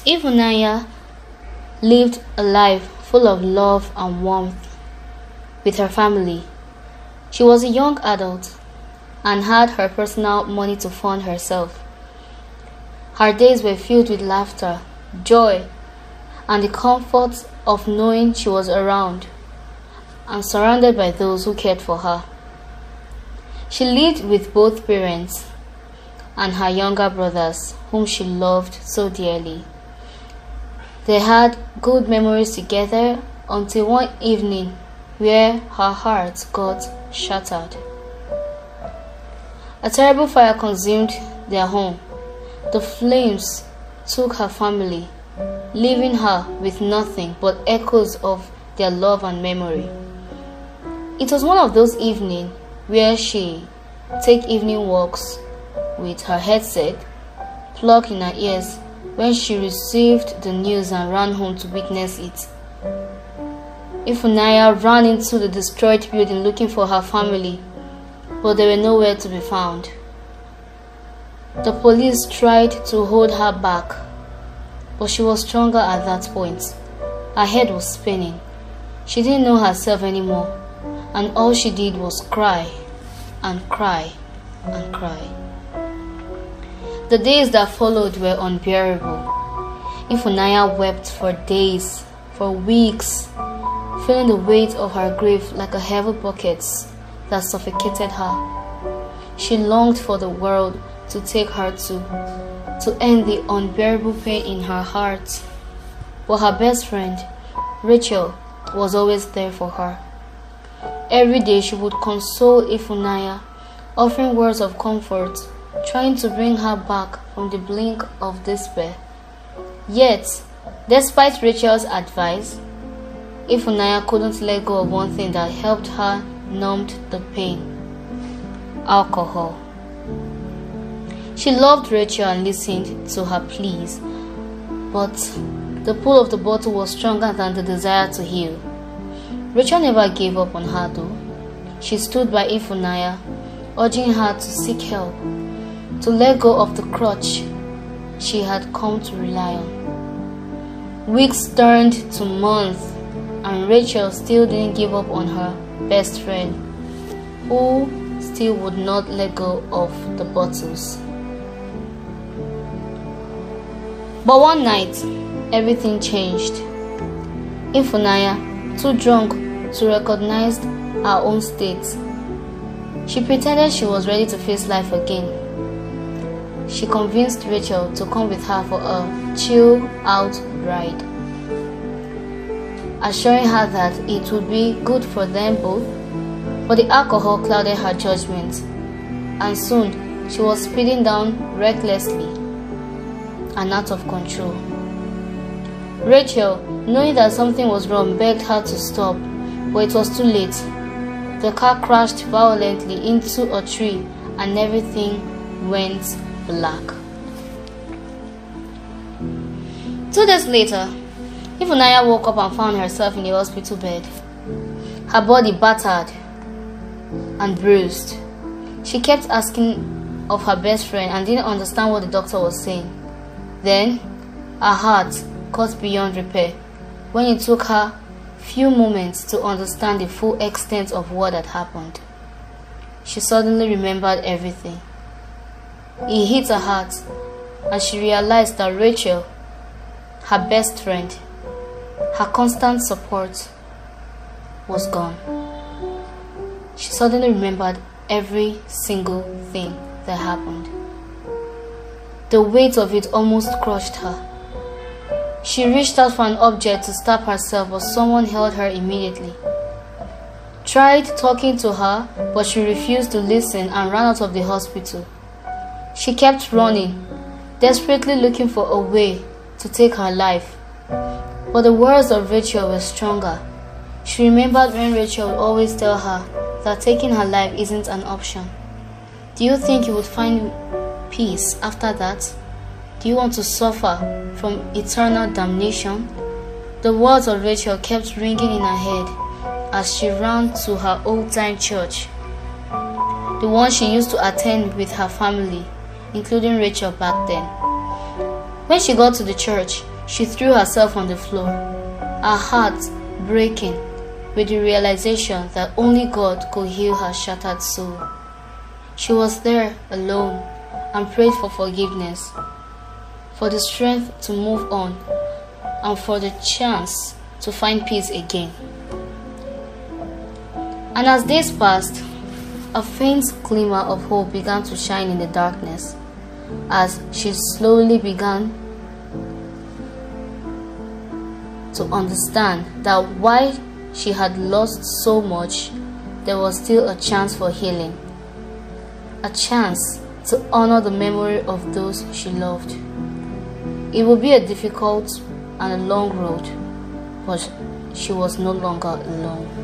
Ifunanya lived a life full of love and warmth with her family. She was a young adult and had her personal money to fund herself. Her days were filled with laughter, joy, and the comfort of knowing she was around and surrounded by those who cared for her. She lived with both parents and her younger brothers, whom she loved so dearly. They had good memories together until one evening where her heart got shattered. A terrible fire consumed their home. The flames took her family, leaving her with nothing but echoes of their love and memory. It was one of those evenings where she take evening walks with her headset plugged in her ears when she received the news and ran home to witness it. Ifunanya ran into the destroyed building looking for her family, but they were nowhere to be found. The police tried to hold her back, but she was stronger at that point. Her head was spinning. She didn't know herself anymore, and all she did was cry and cry and cry. The days that followed were unbearable. Ifunanya wept for days, for weeks, feeling the weight of her grief like a heavy bucket that suffocated her. She longed for the world to take her to end the unbearable pain in her heart. But her best friend, Rachel, was always there for her. Every day she would console Ifunanya, offering words of comfort, trying to bring her back from the brink of despair. Yet, despite Rachel's advice, Ifunanya couldn't let go of one thing that helped her numb the pain: alcohol. She loved Rachel and listened to her pleas, but the pull of the bottle was stronger than the desire to heal. Rachel never gave up on her though. She stood by Ifunanya, urging her to seek help, to let go of the crutch she had come to rely on. Weeks turned to months, and Rachel still didn't give up on her best friend, who still would not let go of the bottles. But one night, everything changed. Ifunanya, too drunk to recognize her own state, she pretended she was ready to face life again. She convinced Rachel to come with her for a chill-out ride, assuring her that it would be good for them both. But the alcohol clouded her judgment, and soon she was speeding down recklessly and out of control. Rachel, knowing that something was wrong, begged her to stop, but it was too late. The car crashed violently into a tree and everything went black. 2 days later, Ifunanya woke up and found herself in a hospital bed, her body battered and bruised. She kept asking of her best friend and didn't understand what the doctor was saying. Then, her heart cut beyond repair when it took her few moments to understand the full extent of what had happened. She suddenly remembered everything. It hit her heart, and she realized that Rachel, her best friend, her constant support, was gone. She suddenly remembered every single thing that happened. The weight of it almost crushed her. She reached out for an object to stab herself, but someone held her immediately. Tried talking to her, but she refused to listen and ran out of the hospital. She kept running, desperately looking for a way to take her life. But the words of Rachel were stronger. She remembered when Rachel would always tell her that taking her life isn't an option. Do you think you would find peace after that? Do you want to suffer from eternal damnation? The words of Rachel kept ringing in her head as she ran to her old-time church, the one she used to attend with her family, including Rachel back then. When she got to the church, She threw herself on the floor, her heart breaking with the realization that only God could heal her shattered soul. She was there alone and prayed for forgiveness, for the strength to move on, and for the chance to find peace again. And as days passed, a faint glimmer of hope began to shine in the darkness as she slowly began to understand that while she had lost so much, there was still a chance for healing, a chance to honor the memory of those she loved. It would be a difficult and a long road, but she was no longer alone.